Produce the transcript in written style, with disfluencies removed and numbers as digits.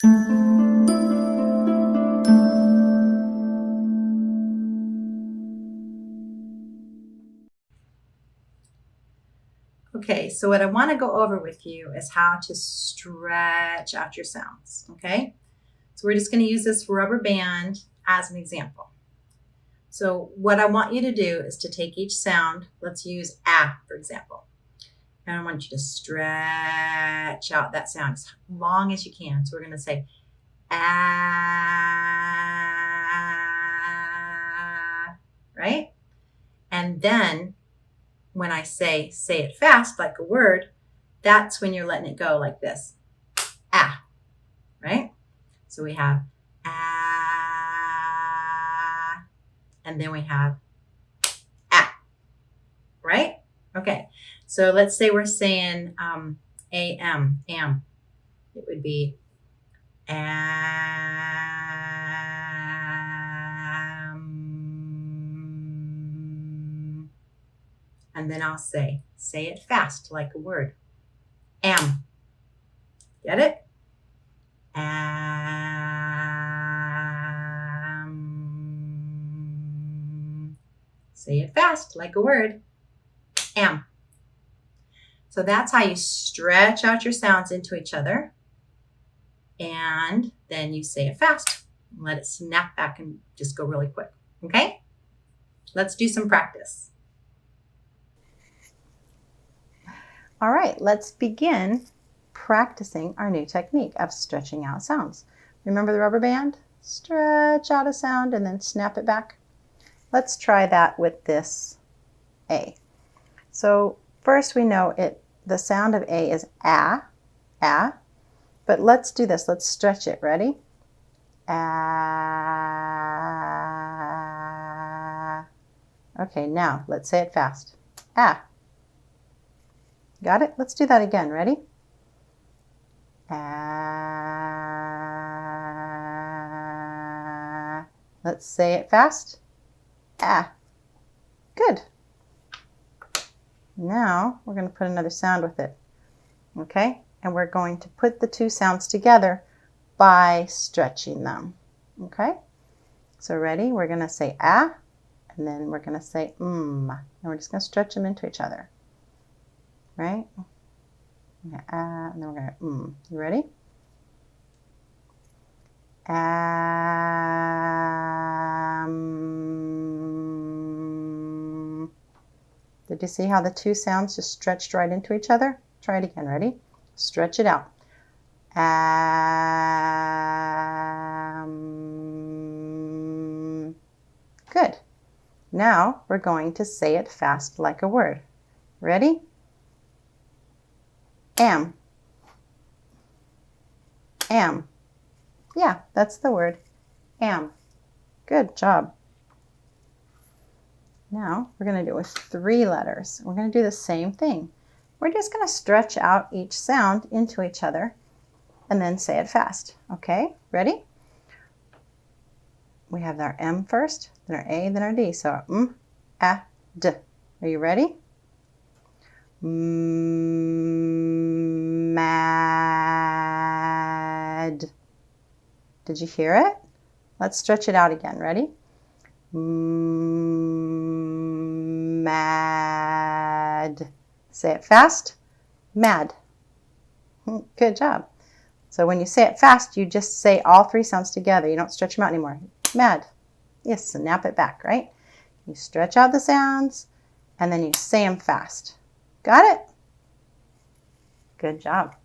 Okay, so what I want to go over with you is how to stretch out your sounds, okay? So we're just going to use this rubber band as an example. So what I want you to do is to take each sound, let's use ah, for example. And I want you to stretch out that sound as long as you can. So we're going to say ah, right? And then when I say it fast like a word, that's when you're letting it go like this. Ah, right? So we have ah, and then we have ah, right? Okay, so let's say we're saying am. It would be am. And then I'll say it fast like a word. Am. Get it? Am. Say it fast like a word. Am. So that's how you stretch out your sounds into each other. And then you say it fast. Let it snap back and just go really quick. Okay? Let's do some practice. All right, let's begin practicing our new technique of stretching out sounds. Remember the rubber band? Stretch out a sound and then snap it back. Let's try that with this A. So first we know the sound of A is ah, ah. But let's do this. Let's stretch it. Ready? Ah. Okay, now let's say it fast. Ah. Got it? Let's do that again. Ready? Ah. Let's say it fast. Ah. Good. Now we're going to put another sound with it. Okay? And we're going to put the two sounds together by stretching them. Okay? So ready? We're going to say ah, and then we're going to say and we're just going to stretch them into each other. Right? Ah, and then we're going to You ready? Did you see how the two sounds just stretched right into each other? Try it again. Ready? Stretch it out. Good. Now we're going to say it fast like a word. Ready? Am. Am. Yeah, that's the word. Am. Good job. Now we're going to do it with 3 letters. We're going to do the same thing. We're just going to stretch out each sound into each other and then say it fast. Okay, ready? We have our M first, then our A, then our D. So A, D. Are you ready? Mad. Did you hear it? Let's stretch it out again. Ready? Mad. Say it fast. Mad. Good job. So when you say it fast, you just say all 3 sounds together. You don't stretch them out anymore. Mad. Yes, snap it back, right? You stretch out the sounds, and then you say them fast. Got it? Good job.